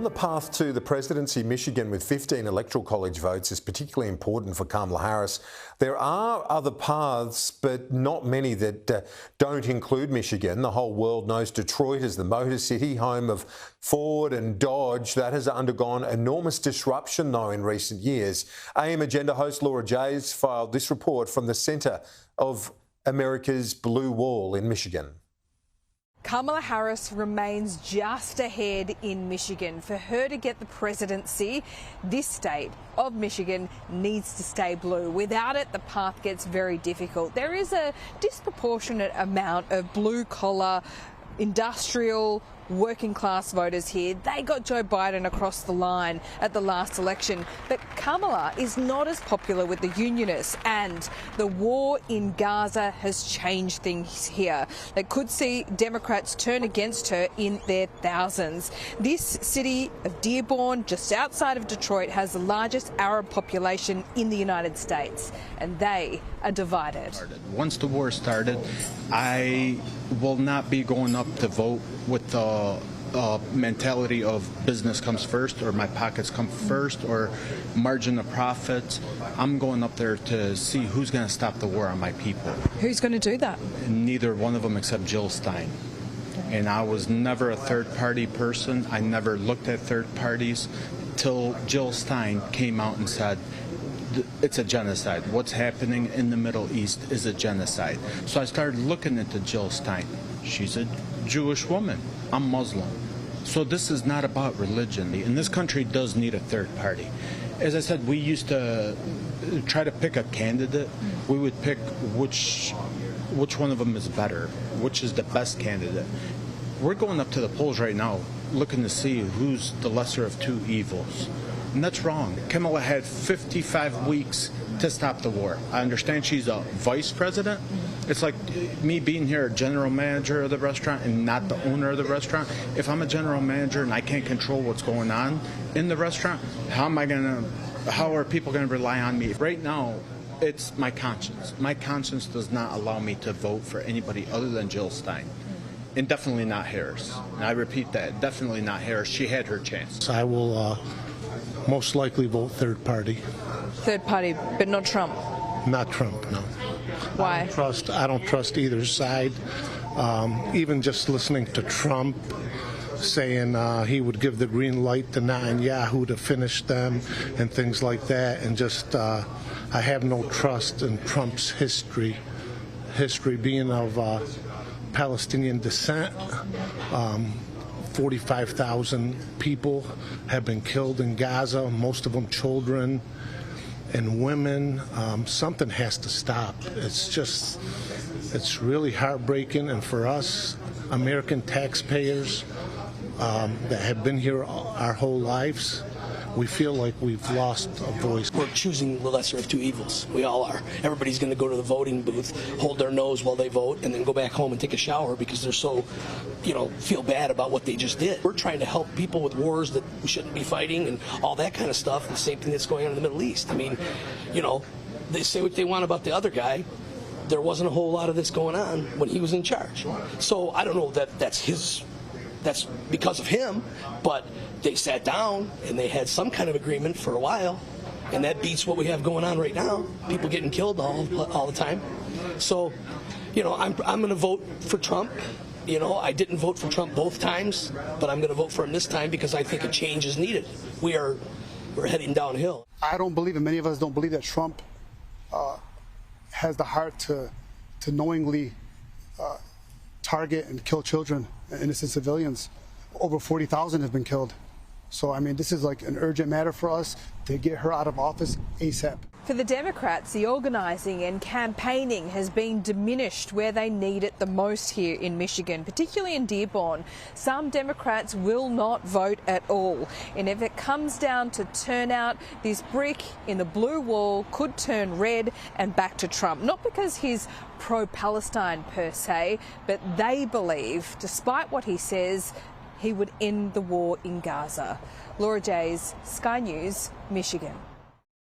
On the path to the presidency, Michigan with 15 electoral college votes is particularly important for Kamala Harris. There are other paths, but not many that don't include Michigan. The whole world knows Detroit as the Motor City, home of Ford and Dodge. That has undergone enormous disruption, though, in recent years. AM Agenda host Laura Jays filed this report from the centre of America's Blue Wall in Michigan. Kamala Harris remains just ahead in Michigan. For her to get the presidency, this state of Michigan needs to stay blue. Without it, the path gets very difficult. There is a disproportionate amount of blue-collar, industrial, working-class voters here. They got Joe Biden across the line at the last election. But Kamala is not as popular with the unionists, and the war in Gaza has changed things here. They could see Democrats turn against her in their thousands. This city of Dearborn, just outside of Detroit, has the largest Arab population in the United States, and they are divided. Once the war started, I will not be going up to vote with the mentality of business comes first, or my pockets come first, or margin of profits. I'm going up there to see who's going to stop the war on my people. Who's going to do that? Neither one of them except Jill Stein. And I was never a third-party person. I never looked at third parties till Jill Stein came out and said, it's a genocide. What's happening in the Middle East is a genocide. So I started looking into Jill Stein. She's a Jewish woman. I'm Muslim. So this is not about religion. And this country does need a third party. As I said, we used to try to pick a candidate. We would pick which one of them is better, which is the best candidate. We're going up to the polls right now looking to see who's the lesser of two evils. And that's wrong. Kamala had 55 weeks to stop the war. I understand she's a vice president. It's like me being here a general manager of the restaurant and not the owner of the restaurant. If I'm a general manager and I can't control what's going on in the restaurant, how are people going to rely on me? Right now, it's my conscience. My conscience does not allow me to vote for anybody other than Jill Stein. And definitely not Harris. And I repeat that, definitely not Harris. She had her chance. I will most likely vote third party. Third party, but not Trump? Not Trump, no. Why? I don't trust either side. Even just listening to Trump saying he would give the green light to Netanyahu to finish them and things like that, and just I have no trust in Trump's history being of Palestinian descent. 45,000 people have been killed in Gaza, most of them children and women. Something has to stop. It's really heartbreaking, and for us American taxpayers that have been here our whole lives, we feel like we've lost a voice. We're choosing the lesser of two evils. We all are. Everybody's going to go to the voting booth, hold their nose while they vote, and then go back home and take a shower because they're so, feel bad about what they just did. We're trying to help people with wars that we shouldn't be fighting and all that kind of stuff, and the same thing that's going on in the Middle East. I mean, they say what they want about the other guy. There wasn't a whole lot of this going on when he was in charge. So I don't know that that's because of him, but they sat down and they had some kind of agreement for a while, and that beats what we have going on right now. People getting killed all the time. So, I'm going to vote for Trump. I didn't vote for Trump both times, but I'm going to vote for him this time because I think a change is needed. We're heading downhill. I don't believe, and many of us don't believe, that Trump has the heart to knowingly target and kill children, innocent civilians. Over 40,000 have been killed. So, this is like an urgent matter for us to get her out of office ASAP. For the Democrats, the organising and campaigning has been diminished where they need it the most here in Michigan, particularly in Dearborn. Some Democrats will not vote at all. And if it comes down to turnout, this brick in the blue wall could turn red and back to Trump. Not because he's pro-Palestine per se, but they believe, despite what he says, he would end the war in Gaza. Laura Jays, Sky News, Michigan.